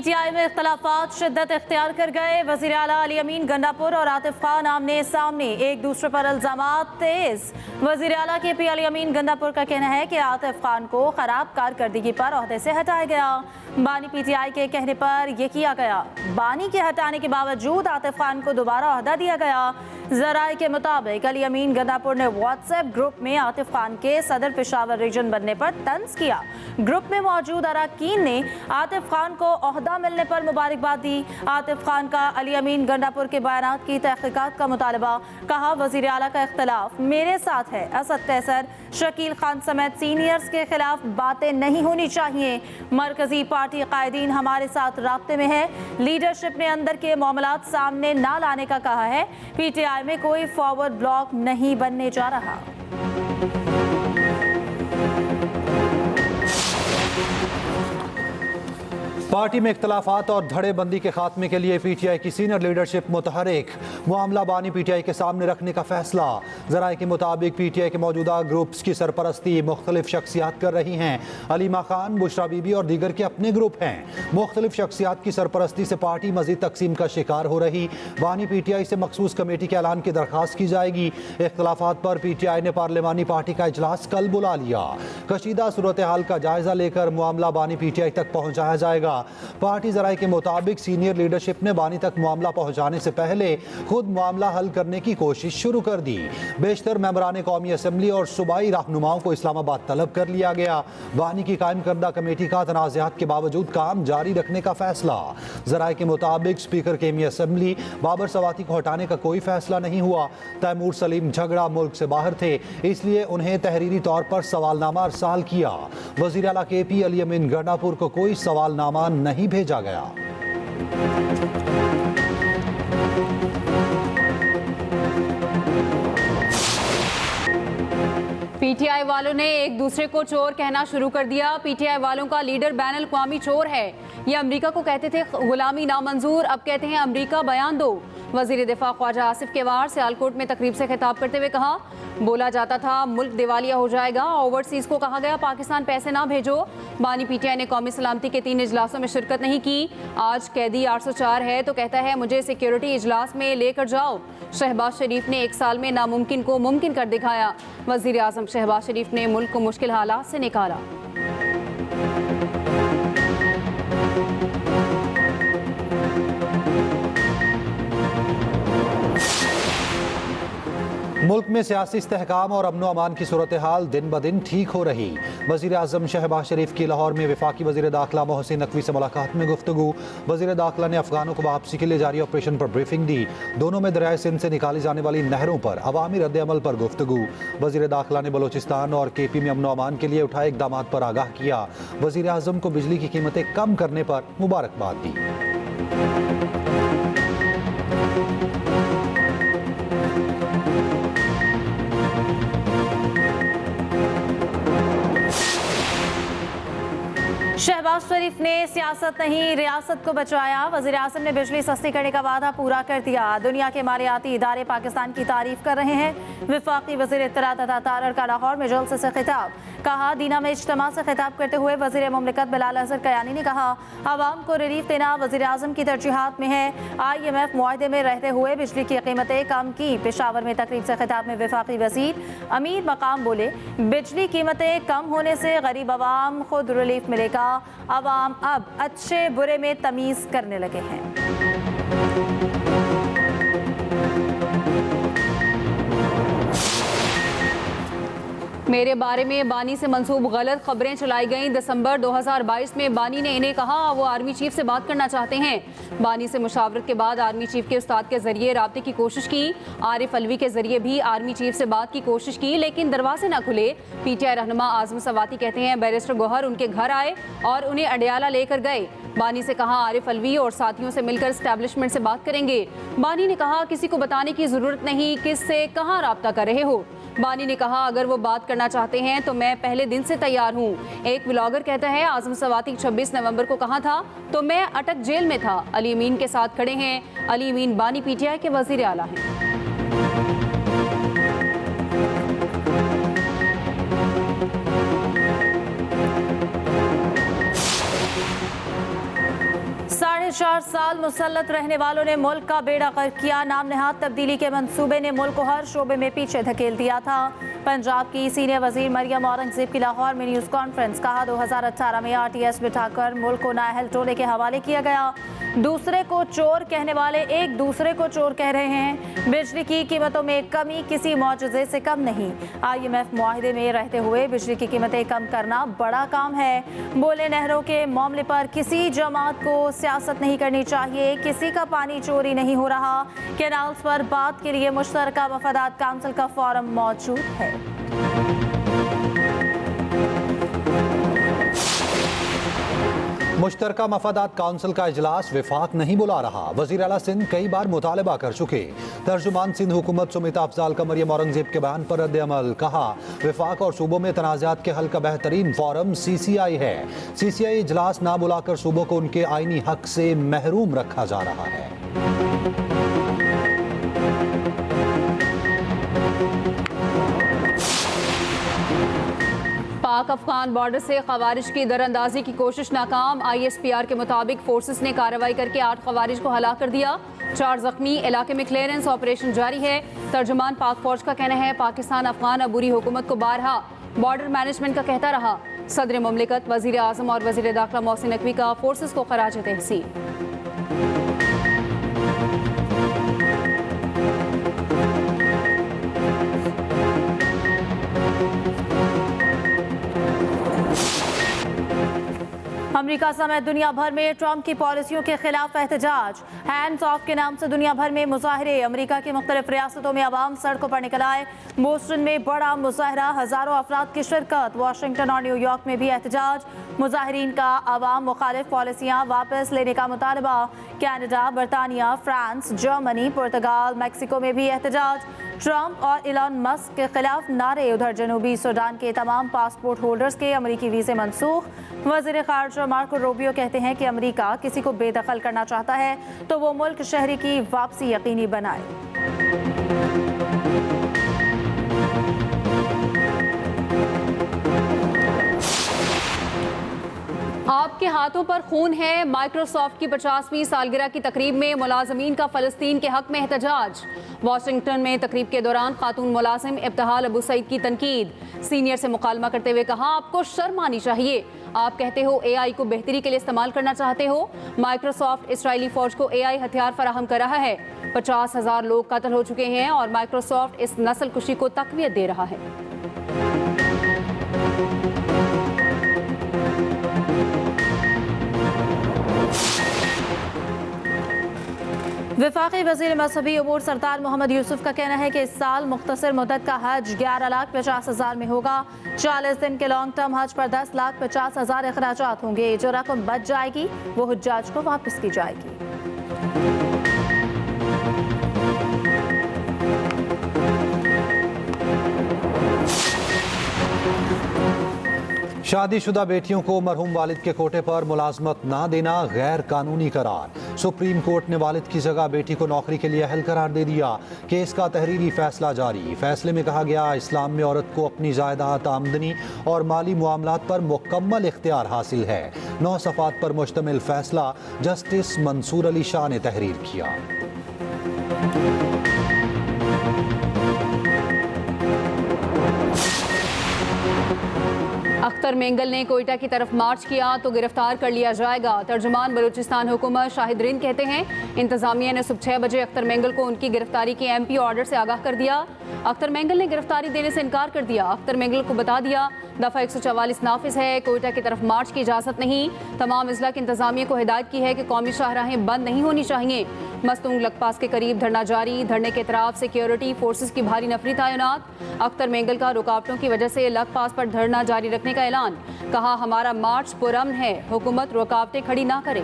PTI में इख्तलाफात शिद्दत इख्तियार कर गए। वज़ीर आला अली अमीन गंडापुर और आतिफ खान आमने सामने, एक दूसरे पर इल्जामात तेज। वज़ीर आला के पी अली अमीन गंडापुर का कहना है कि आतिफ खान को खराब कारकर्दगी पर ओहदे से हटाया गया। बानी पीटीआई के कहने पर यह किया गया। बानी के हटाने के बावजूद आतिफ खान को दोबारा ओहदा दिया गया। ज़राए के मुताबिक अली अमीन गंडापुर ने व्हाट्सएप ग्रुप में आतिफ खान के सदर पेशावर रीजन बनने पर तंज किया। ग्रुप में मौजूद अरकान ने आतिफ खान को ओहदा मिलने पर मुबारकबाद दी। आतिफ खान का अली अमीन गंडापुर के बयानात की तहकीकात का मुतालबा। कहा, वज़ीर आला का इख्तलाफ मेरे साथ है। असद कैसर, शकील खान समेत सीनियर्स के खिलाफ बातें नहीं होनी चाहिए। मरकजी पार्टी कायदीन हमारे साथ राब्ते में है। लीडरशिप ने अंदर के मामलात सामने ना लाने का कहा है। पीटीआई में कोई फॉरवर्ड ब्लॉक नहीं बनने जा रहा। पार्टी में इख्तलाफात और धड़ेबंदी के खात्मे के लिए पीटीआई की सीनियर लीडरशिप मुतहरिक। मामला बानी पीटीआई के सामने रखने का फैसला। ज़राए के मुताबिक पीटीआई के मौजूदा ग्रुप्स की सरपरस्ती मुख्तलिफ शख्सियात कर रही हैं। अलीमा खान, बुशरा बीबी और दीगर के अपने ग्रुप हैं। मुख्तलिफ शख्सियात की सरपरस्ती से पार्टी मजीद तकसीम का शिकार हो रही। बानी पीटीआई से मखसूस कमेटी के ऐलान की दरख्वास्त की जाएगी। इख्तलाफात पर पीटीआई ने पार्लिमानी पार्टी का इजलास कल बुला लिया। कशीदा सूरत हाल का जायजा लेकर मामला बानी पीटीआई तक पहुँचाया जाएगा। पार्टी ज़राए के मुताबिक सीनियर लीडरशिप ने बानी तक मामला पहुंचाने से पहले खुद मामला हल करने की कोशिश शुरू कर दी। बेशतर मेंबरान कौमी असम्बली और सूबाई रहनुमाओं को इस्लामाबाद तलब कर लिया गया। बानी की कायम करदा कमेटी का तनाज़ात के बावजूद काम जारी रखने का फैसला। ज़राए के मुताबिक स्पीकर कौमी असम्बली बाबर सवाती को हटाने का कोई फैसला नहीं हुआ। तैमूर सलीम झगड़ा मुल्क से बाहर थे, इसलिए उन्हें तहरीरी तौर पर सवालनामा अरसाल किया। वज़ीर आला के पी अली अमीन गंडापुर को कोई सवालनामा नहीं भेजा गया। पीटीआई वालों ने एक दूसरे को चोर कहना शुरू कर दिया। पीटीआई वालों का लीडर बैन अल-अक़वामी चोर है। ये अमेरिका को कहते थे गुलामी नामंजूर, अब कहते हैं अमेरिका बयान दो। वजीर दिफा ख्वाजा आसिफ केवार सियालकोट में तकरीब से खिताब करते हुए कहा, बोला जाता था मुल्क दिवालिया हो जाएगा, ओवरसीज को कहा गया पाकिस्तान पैसे ना भेजो। बानी पीटीआई ने कौमी सलामती के 3 इजलासों में शिरकत नहीं की। आज कैदी 804 है तो कहता है मुझे सिक्योरिटी इजलास में लेकर जाओ। शहबाज शरीफ ने 1 साल में नामुमकिन को मुमकिन कर दिखाया। वजीर आजम शहबाज शरीफ ने मुल्क को मुश्किल हालात से निकाला। मुल्क में सियासी इस्तेहकाम और अमनो अमान की सूरत हाल दिन ब दिन ठीक हो रही। वज़ीर आज़म शहबाज शरीफ की लाहौर में वफाकी वज़ीर दाखिला मोहसिन नकवी से मुलाकात में गुफ्तगू। वज़ीर दाखिला ने अफगानों को वापसी के लिए जारी ऑपरेशन पर ब्रीफिंग दी। दोनों में दरियाए सिंध से निकाली जाने वाली नहरों पर अवामी रद्द-ए-अमल पर गुफ्तगू। वज़ीर दाखिला ने बलोचिस्तान और KP में अमनो अमान के लिए उठाए इक़दामात पर आगाह किया। वज़ीर आज़म को बिजली की कीमतें कम करने पर मुबारकबाद दी। शहबाज शरीफ ने सियासत नहीं रियासत को बचाया। वज़ीर आज़म ने बिजली सस्ती करने का वादा पूरा कर दिया। दुनिया के मालियाती इदारे पाकिस्तान की तारीफ कर रहे हैं। वफाकी वज़ीर इत्तलात अता तारर का लाहौर में जलसे से खिताब। कहा, दीना में इज्तिमा से खिताब करते हुए वज़ीर मुमलिकत बिलाल अज़हर कयानी ने कहा, आवाम को रिलीफ देना वज़ीर आज़म की तरजीहात में है। IMF मुआहदे में रहते हुए बिजली की कीमतें कम की। पेशावर में तकरीब से खिताब में वफाकी वज़ीर अमीर मकाम बोले, बिजली कीमतें कम होने से गरीब आवाम खुद रिलीफ मिलेगा। आवाम अब अच्छे बुरे में तमीज़ करने लगे हैं। मेरे बारे में बानी से मंसूब गलत खबरें चलाई गईं। दिसंबर 2022 में बानी ने इन्हें कहा वो आर्मी चीफ से बात करना चाहते हैं। बानी से मुशावरत के बाद आर्मी चीफ के उस्ताद के जरिए राब्ते की कोशिश की। आरिफ अलवी के जरिए भी आर्मी चीफ से बात की कोशिश की, लेकिन दरवाजे न खुले। पीटीआई रहनुमा आजम सवाती कहते हैं बैरिस्टर गौहर उनके घर आए और उन्हें अडयाला लेकर गए। बानी से कहा आरिफ अलवी और साथियों से मिलकर एस्टैब्लिशमेंट से बात करेंगे। बानी ने कहा किसी को बताने की जरूरत नहीं किससे कहाँ राब्ता कर रहे हो। बानी ने कहा अगर वो बात करना चाहते हैं तो मैं पहले दिन से तैयार हूँ। एक व्लॉगर कहता है आजम सवाती 26 नवंबर को कहा था तो मैं अटक जेल में था। अली अमीन के साथ खड़े हैं। अली अमीन बानी पीटीआई के वजीर आला हैं। साढ़े 4 साल मुसल्लत रहने वालों ने मुल्क का बेड़ा गर्क किया। नाम नेहाद तब्दीली के मंसूबे ने मुल्क को हर शोबे में पीछे धकेल दिया था। पंजाब की सीनियर वजीर मरियम औरंगजेब की लाहौर में न्यूज़ कॉन्फ्रेंस। कहा 2018 में RTS बिठाकर मुल्क को नाअहल टोले के हवाले किया गया। दूसरे को चोर कहने वाले एक दूसरे को चोर कह रहे हैं। बिजली की कीमतों में कमी किसी मौजूदे से कम नहीं। IMF मुआहिदे में रहते हुए बिजली की कीमतें कम करना बड़ा काम है। बोले नहरों के मामले पर किसी जमात को सियासत नहीं करनी चाहिए। किसी का पानी चोरी नहीं हो रहा। कैनाल्स पर बात के लिए मुश्तरका मफादात काउंसिल का फोरम मौजूद है। मुश्तरका मफादात काउंसिल का इजलास विफाक नहीं बुला रहा। वज़ीर आला सिंध कई बार मुतालबा कर चुके। तर्जुमान सिंध हुकूमत सुमिता अफजाल का मरियम औरंगजेब के बयान पर रद्द अमल। कहा विफाक और सूबों में तनाज़ात के हल का बेहतरीन फोरम CCI है। CCI इजलास ना बुलाकर सूबों को उनके आईनी हक से महरूम रखा जा रहा है। पाक अफगान बॉर्डर से खवारिज की दरअंदाजी की कोशिश नाकाम। ISPR के मुताबिक फोर्सेस ने कार्रवाई करके 8 खवारिज को हलाक कर दिया। 4 जख्मी। इलाके में क्लियरेंस ऑपरेशन जारी है। तर्जुमान पाक फौज का कहना है पाकिस्तान अफगान अबूरी हुकूमत को बारहा बॉर्डर मैनेजमेंट का कहता रहा। सदर मुमलिकत वजीर आजम और वजीर दाखिला मोहसिन नकवी का फोर्सेस को खराज तहसीन। अमेरिका समेत दुनिया भर में ट्रंप की पॉलिसियों के खिलाफ एहतजाज। हैंड्स ऑफ के नाम से दुनिया भर में मुजाहरे। अमेरिका की मुख्तलिफ रियासतों में अवाम सड़कों पर निकल आए। बोस्टन में बड़ा मुजाहरा, हजारों अफराद की शिरकत। वाशिंगटन और न्यूयॉर्क में भी एहतजाज। मुजाहिरीन का अवाम मुखालिफ पॉलिसियाँ वापस लेने का मुतालबा। कनाडा, बरतानिया, फ्रांस, जर्मनी, पुर्तगाल, मैक्सिको में भी एहतजाज। ट्रंप और इलॉन मस्क के खिलाफ नारे। उधर जनूबी सूडान के तमाम पासपोर्ट होल्डर्स के अमेरिकी वीज़े मनसूख। वज़ीर ख़ारिजा मार्को रूबियो कहते हैं कि अमेरिका किसी को बेदखल करना चाहता है तो वो मुल्क शहरी की वापसी यकीनी बनाए। आपके हाथों पर खून है। माइक्रोसॉफ्ट की 50वीं सालगिरह की तकरीब में मुलाजमीन का फ़लस्तीन के हक में एहतजाज। वाशिंगटन में तकरीब के दौरान खातून मुलाजिम इब्तिहाल अबू सईद की तनकीद। सीनियर से मुकालमा करते हुए कहा आपको शर्म आनी चाहिए। आप कहते हो AI को बेहतरी के लिए इस्तेमाल करना चाहते हो। माइक्रोसॉफ्ट इसराइली फौज को AI हथियार फराहम कर रहा है। 50,000 लोग कत्ल हो चुके हैं और माइक्रोसॉफ्ट इस नस्ल कुशी को तक़वियत दे रहा है। वफाकी वज़ीर मज़हबी अमूर सरदार मोहम्मद यूसुफ का कहना है कि इस साल मुख्तसर मुद्दत का हज 11,50,000 में होगा। 40 दिन के लॉन्ग टर्म हज पर 10,50,000 अखराजात होंगे। जो रकम बच जाएगी वो हुज्जाज को वापस की जाएगी। शादीशुदा बेटियों को मरहूम वालिद के कोटे पर मुलाजमत ना देना गैर कानूनी करार। सुप्रीम कोर्ट ने वालिद की जगह बेटी को नौकरी के लिए अहल करार दे दिया। केस का तहरीरी फैसला जारी। फैसले में कहा गया इस्लाम में औरत को अपनी जायदाद, आमदनी और माली मामलात पर मुकम्मल इख्तियार हासिल है। 9 सफ़ात पर मुश्तमिल फैसला जस्टिस मंसूर अली शाह ने तहरीर किया। अख्तर मेंगल ने कोयटा की तरफ मार्च किया तो गिरफ्तार कर लिया जाएगा। तर्जुमान बलूचिस्तान हुकूमत शाहिद रिंद कहते हैं इंतजामिया ने सुबह 6 बजे अख्तर मेंगल को उनकी गिरफ्तारी के MP ऑर्डर से आगाह कर दिया। अख्तर मेंगल ने गिरफ्तारी देने से इनकार कर दिया। अख्तर मेंगल को बता दिया दफ़ा 144 नाफिज है, कोयटा की तरफ मार्च की इजाज़त नहीं। तमाम अजला की इंतजामिया को हिदायत की है कि कौमी शाहराहें बंद नहीं होनी चाहिए। मस्तूंग लकपास के करीब धरना जारी। धरने के तरफ सिक्योरिटी फोर्सेस की भारी नफरी तैनात। अख्तर मेंगल का रुकावटों की वजह से लकपास पर धरना जारी रखने का ऐलान। कहा हमारा मार्च पुरअमन है, हुकूमत रुकावटें खड़ी ना करे।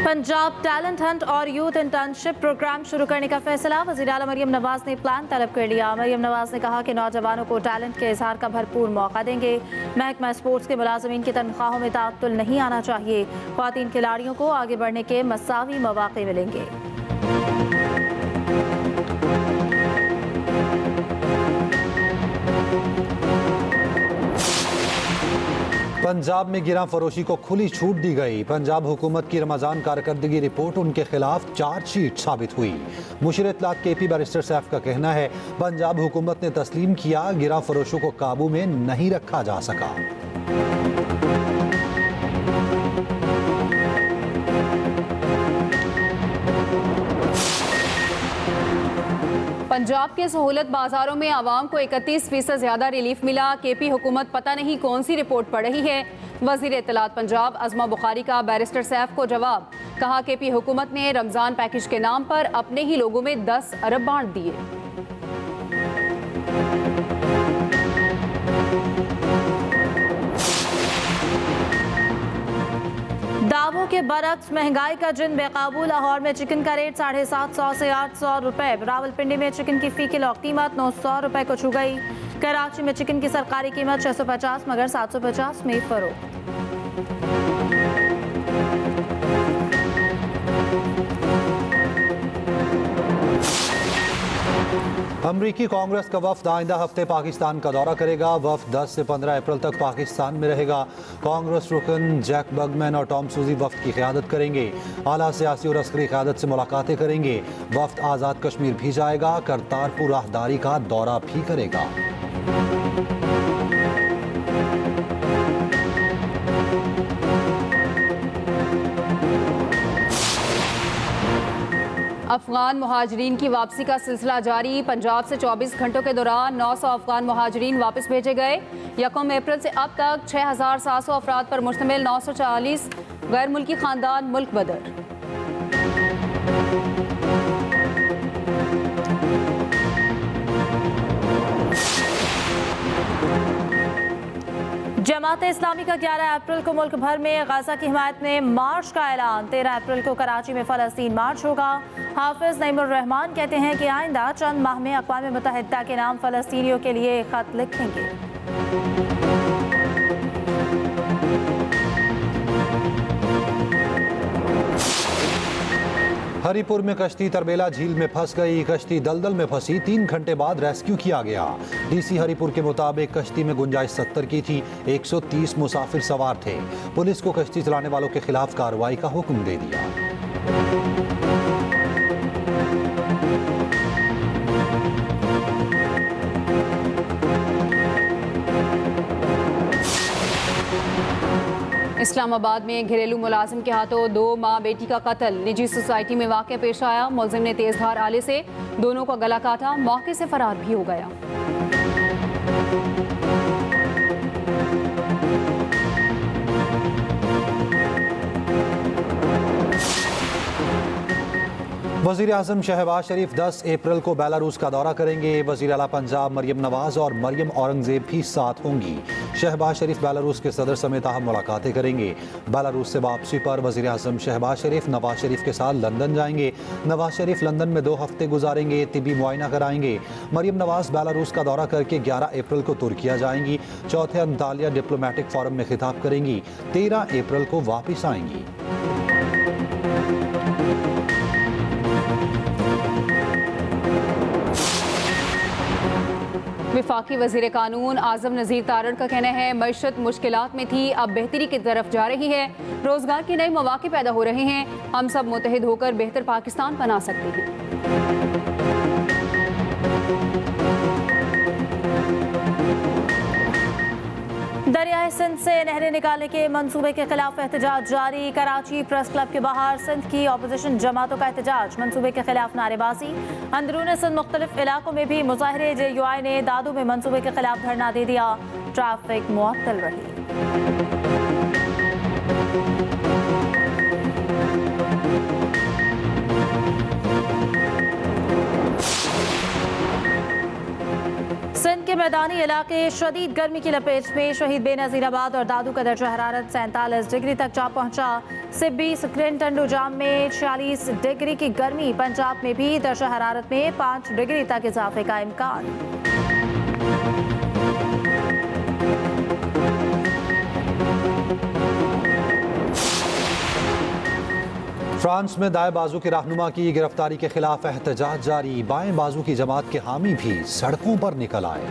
पंजाब टैलेंट हंट और यूथ इंटर्नशिप प्रोग्राम शुरू करने का फैसला। वज़ीर आला मरियम नवाज ने प्लान तलब कर लिया। मरियम नवाज ने कहा कि नौजवानों को टैलेंट के इजहार का भरपूर मौका देंगे। महकमा स्पोर्ट्स के मुलाजमीन की तनख्वाहों में तातुल नहीं आना चाहिए। ख्वातीन खिलाड़ियों को आगे बढ़ने के मसावी मौके मिलेंगे। पंजाब में गिरा फरोशी को खुली छूट दी गई। पंजाब हुकूमत की रमजान कारकर्दगी रिपोर्ट उनके खिलाफ चार्जशीट साबित हुई। मुशीर इत्तलात केपी बैरिस्टर सैफ का कहना है, पंजाब हुकूमत ने तस्लीम किया, गिरा फरोशों को काबू में नहीं रखा जा सका। पंजाब के सहूलत बाजारों में आवाम को 31% ज्यादा रिलीफ मिला। केपी हुकूमत पता नहीं कौन सी रिपोर्ट पढ़ रही है। वजीर इत्तलात पंजाब अज़मा बुखारी का बैरिस्टर सैफ को जवाब, कहा केपी हुकूमत ने रमजान पैकेज के नाम पर अपने ही लोगों में 10 अरब बांट दिए। दावों के बरक्स महंगाई का जिन बेकाबू। लाहौर में चिकन का रेट 750 से 800 रुपए। रावलपिंडी में चिकन की फी किलो कीमत 900 रुपए को छू गई। कराची में चिकन की सरकारी कीमत 650 मगर 750 में फरोख्त। अमरीकी कांग्रेस का वफ्द आइंदा हफ्ते पाकिस्तान का दौरा करेगा। वफ्द 10 से 15 अप्रैल तक पाकिस्तान में रहेगा। कांग्रेस रुकन जैक बर्गमैन और टॉम सूजी वफ्द की क़यादत करेंगे। आला सियासी और अस्करी क़यादत से मुलाकातें करेंगे। वफ्द आज़ाद कश्मीर भी जाएगा। करतारपुर राहदारी का दौरा भी करेगा। अफगान मुहाजिरीन की वापसी का सिलसिला जारी। पंजाब से 24 घंटों के दौरान 900 अफगान मुहाजिरीन वापस भेजे गए। 1 अप्रैल से अब तक 6700 अफराद पर मुश्तमिल 940 गैर मुल्की खानदान मुल्क बदर। जमात इस्लामी का 11 अप्रैल को मुल्क भर में गाजा की हिमायत में मार्च का ऐलान। 13 अप्रैल को कराची में फ़लस्तीन मार्च होगा। हाफिज नईमुर रहमान कहते हैं कि आइंदा चंद माह में अक़वाम मुत्तहिदा के नाम फ़लस्तीनियों के लिए खत लिखेंगे। हरिपुर में कश्ती तरबेला झील में फंस गई। कश्ती दलदल में फंसी, 3 घंटे बाद रेस्क्यू किया गया। डीसी हरिपुर के मुताबिक कश्ती में गुंजाइश 70 की थी। 130 मुसाफिर सवार थे। पुलिस को कश्ती चलाने वालों के खिलाफ कार्रवाई का हुक्म दे दिया। इस्लामाबाद में घरेलू मुलाजिम के हाथों 2 माँ बेटी का कत्ल। निजी सोसाइटी में वाक़या पेश आया। मुलजिम ने तेजधार आले से दोनों का गला काटा, मौके से फरार भी हो गया। वज़ीर आज़म शहबाज शरीफ 10 अप्रैल को बेलारूस का दौरा करेंगे। वज़ीर आला पंजाब मरियम नवाज़ और मरियम औरंगज़ेब भी साथ होंगी। शहबाज शरीफ बेलारूस के सदर समेत अहम मुलाकातें करेंगे। बेलारूस से वापसी पर वज़ीर आज़म शहबाज शरीफ नवाज शरीफ के साथ लंदन जाएंगे। नवाज शरीफ लंदन में 2 हफ्ते गुजारेंगे, तिबी मुआयना कराएंगे। मरियम नवाज़ बेलारूस का दौरा करके 11 अप्रैल को तुर्किया जाएंगी। चौथे अंतालिया डिप्लोमेटिक फोरम में खिताब करेंगी। 13 अप्रैल को वापस आएंगी। वफाकी वज़ीर कानून आज़म नज़ीर तारड़ का कहना है, मईशत मुश्किलात में थी, अब बेहतरी की तरफ जा रही है। रोज़गार के नए मौके पैदा हो रहे हैं। हम सब मुत्तहिद होकर बेहतर पाकिस्तान बना सकते हैं। दरियाए सिंध से नहरें निकालने के मंसूबे के खिलाफ एहतजाज जारी। कराची प्रेस क्लब के बाहर सिंध की अपोजिशन जमातों का एहतजाज। मंसूबे के खिलाफ नारेबाजी। अंदरून सिंध मुख्तलिफ इलाकों में भी मुजाहरे। JUI ने दादू में मंसूबे के खिलाफ धरना दे दिया। ट्रैफिक मुअत्तल रही। सिंध के मैदानी इलाके शदीद गर्मी की लपेट में। शहीद बेनज़ीराबाद और दादू का दर्जा हरारत 47 डिग्री तक जा पहुंचा। सिब्बी स्क्रिन टंडू जाम में 46 डिग्री की गर्मी। पंजाब में भी दर्जा हरारत में 5 डिग्री तक इजाफे का इम्कान। फ्रांस में दाएं बाजू के रहनुमा की गिरफ्तारी के खिलाफ एहतजाज जारी। बाएं बाजू की जमात के हामी भी सड़कों पर निकल आए।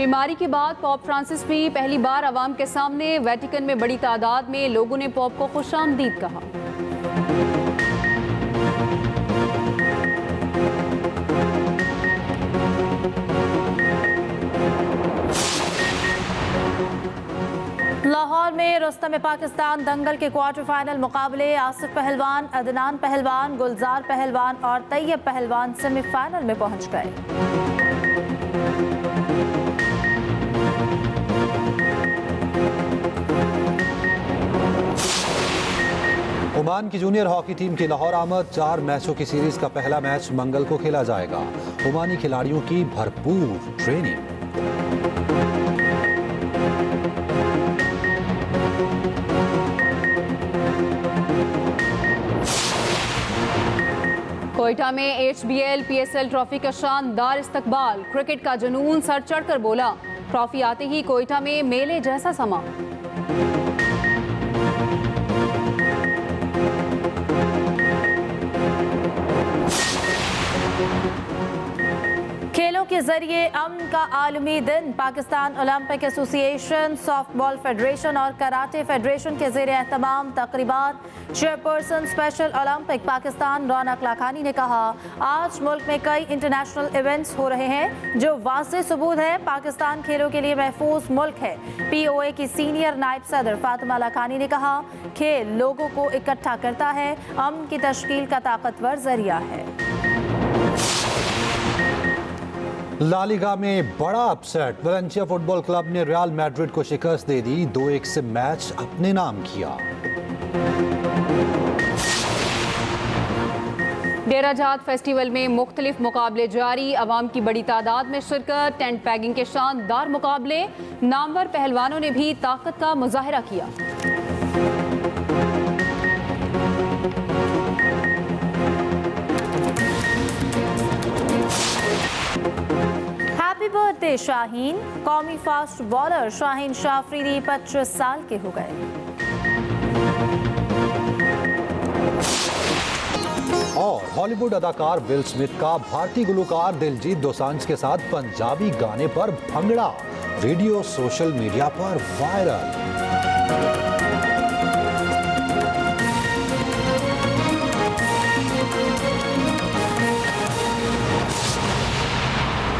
बीमारी के बाद पॉप फ्रांसिस भी पहली बार अवाम के सामने। वेटिकन में बड़ी तादाद में लोगों ने पॉप को खुशामदीद कहा। लाहौर में रुस्तम पाकिस्तान दंगल के क्वार्टर फाइनल मुकाबले आसिफ पहलवान, अदनान पहलवान, गुलजार पहलवान और तैयब पहलवान सेमीफाइनल में पहुंच गए। ओमान की जूनियर हॉकी टीम की लाहौर आमद। 4 मैचों की सीरीज का पहला मैच मंगल को खेला जाएगा। ओमानी खिलाड़ियों की भरपूर ट्रेनिंग। कोयटा में HBL PSL ट्रॉफी का शानदार इस्तकबाल। क्रिकेट का जुनून सर चढ़कर बोला। ट्रॉफी आते ही कोयटा में मेले जैसा समा। खेलों के जरिए अमन का आलमी दिन। Pakistan Olympic association, softball federation और कराटे फेडरेशन के ज़ेरे एहतमाम तकरीबात। चेयरपर्सन स्पेशल ओलंपिक पाकिस्तान रौनक लाखानी ने कहा, आज मुल्क में कई इंटरनेशनल इवेंट्स हो रहे हैं जो वाज़ेह सबूत है पाकिस्तान खेलों के लिए महफूज मुल्क है। POA की सीनियर नायब सदर फातिमा लाखानी ने कहा, खेल लोगों को इकट्ठा करता है, अमन की तश्कील का ताकतवर जरिया है। ला लीगा में बड़ा अपसेट। वलेंसिया फुटबॉल क्लब ने रियल मैड्रिड को शिकस्त दे दी। 2-1 से मैच अपने नाम किया। डेराजात फेस्टिवल में मुख्तलिफ मुकाबले जारी। अवाम की बड़ी तादाद में शिरकत। टेंट पैगिंग के शानदार मुकाबले। नामवर पहलवानों ने भी ताकत का मुजाहिरा किया। Happy birthday Shaheen. कौमी फास्ट बॉलर शाहीन शाह अफरीदी 25 साल के हो गए। और हॉलीवुड अदाकार विल स्मिथ का भारतीय गुलकार दिलजीत दोसांझ के साथ पंजाबी गाने पर भंगड़ा। वीडियो सोशल मीडिया पर वायरल।